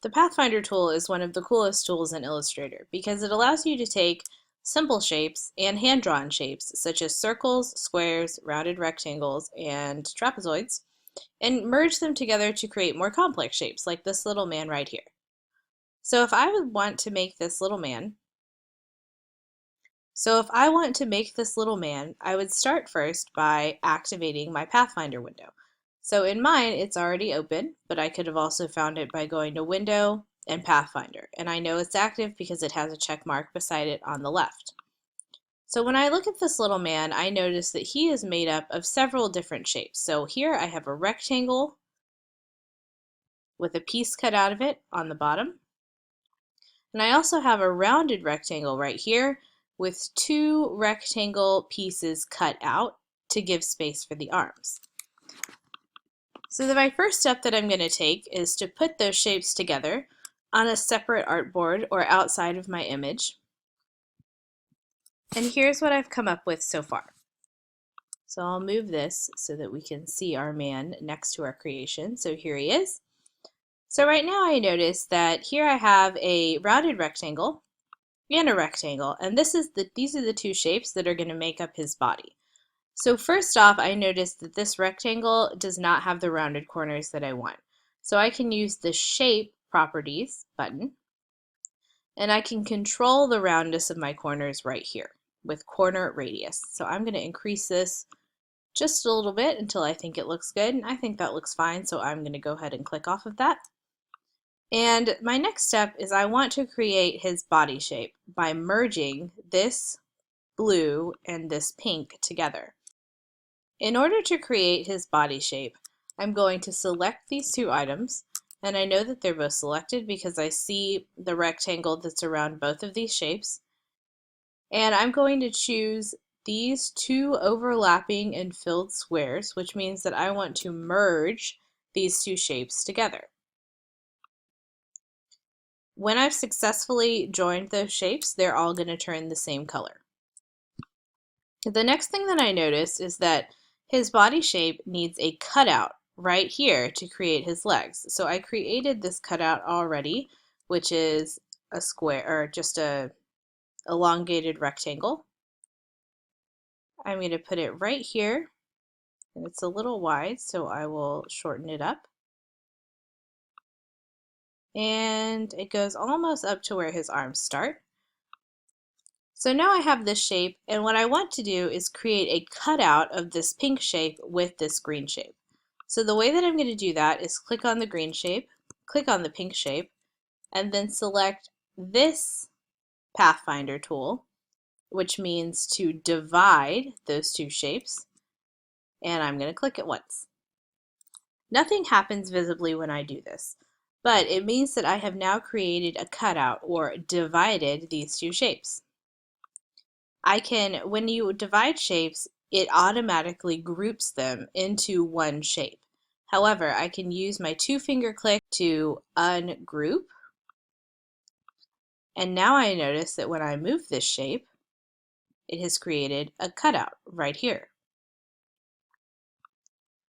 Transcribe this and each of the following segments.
The Pathfinder tool is one of the coolest tools in Illustrator because it allows you to take simple shapes and hand-drawn shapes such as circles, squares, rounded rectangles, and trapezoids and merge them together to create more complex shapes like this little man right here. So if I want to make this little man, I would start first by activating my Pathfinder window. So in mine, it's already open, but I could have also found it by going to Window and Pathfinder. And I know it's active because it has a check mark beside it on the left. So when I look at this little man, I notice that he is made up of several different shapes. So here I have a rectangle with a piece cut out of it on the bottom. And I also have a rounded rectangle right here with two rectangle pieces cut out to give space for the arms. So my first step that I'm going to take is to put those shapes together on a separate artboard or outside of my image. And here's what I've come up with so far. So I'll move this so that we can see our man next to our creation. So here he is. So right now I notice that here I have a rounded rectangle and a rectangle, and these are the two shapes that are going to make up his body. So first off, I noticed that this rectangle does not have the rounded corners that I want. So I can use the Shape Properties button, and I can control the roundness of my corners right here with Corner Radius. So I'm going to increase this just a little bit until I think it looks good, and I think that looks fine, so I'm going to go ahead and click off of that. And my next step is I want to create his body shape by merging this blue and this pink together. In order to create his body shape, I'm going to select these two items, and I know that they're both selected because I see the rectangle that's around both of these shapes. And I'm going to choose these two overlapping and filled squares, which means that I want to merge these two shapes together. When I've successfully joined those shapes, they're all going to turn the same color. The next thing that I noticed is that his body shape needs a cutout right here to create his legs. So I created this cutout already, which is a square or just a elongated rectangle. I'm going to put it right here, and it's a little wide, so I will shorten it up. And it goes almost up to where his arms start. So now I have this shape, and what I want to do is create a cutout of this pink shape with this green shape. So the way that I'm going to do that is click on the green shape, click on the pink shape, and then select this Pathfinder tool, which means to divide those two shapes, and I'm going to click it once. Nothing happens visibly when I do this, but it means that I have now created a cutout or divided these two shapes. When you divide shapes, it automatically groups them into one shape. However, I can use my two-finger click to ungroup, and now I notice that when I move this shape, it has created a cutout right here.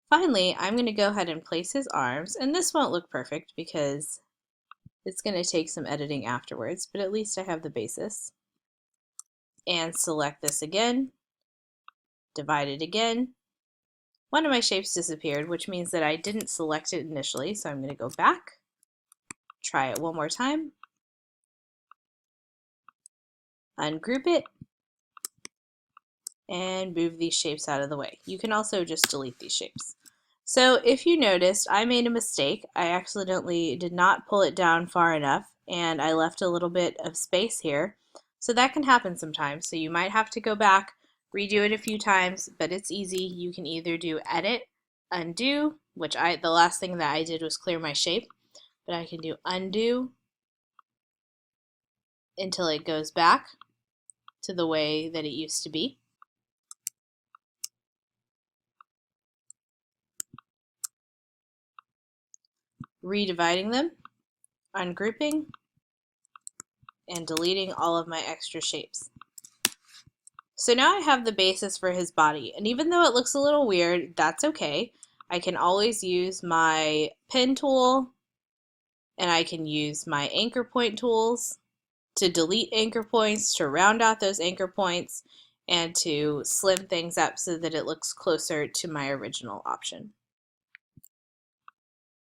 Finally, I'm going to go ahead and place his arms, and this won't look perfect because it's going to take some editing afterwards, but at least I have the basis. And select this again, divide it again. One of my shapes disappeared, which means that I didn't select it initially, so I'm going to go back, try it one more time, ungroup it, and move these shapes out of the way. You can also just delete these shapes. So if you noticed, I made a mistake. I accidentally did not pull it down far enough, and I left a little bit of space here. So that can happen sometimes. So you might have to go back, redo it a few times, but it's easy. You can either do edit, undo, which the last thing that I did was clear my shape, but I can do undo until it goes back to the way that it used to be. Redividing them, ungrouping, and deleting all of my extra shapes. So now I have the basis for his body, and even though it looks a little weird, that's okay. I can always use my pen tool and I can use my anchor point tools to delete anchor points, to round out those anchor points, and to slim things up so that it looks closer to my original option.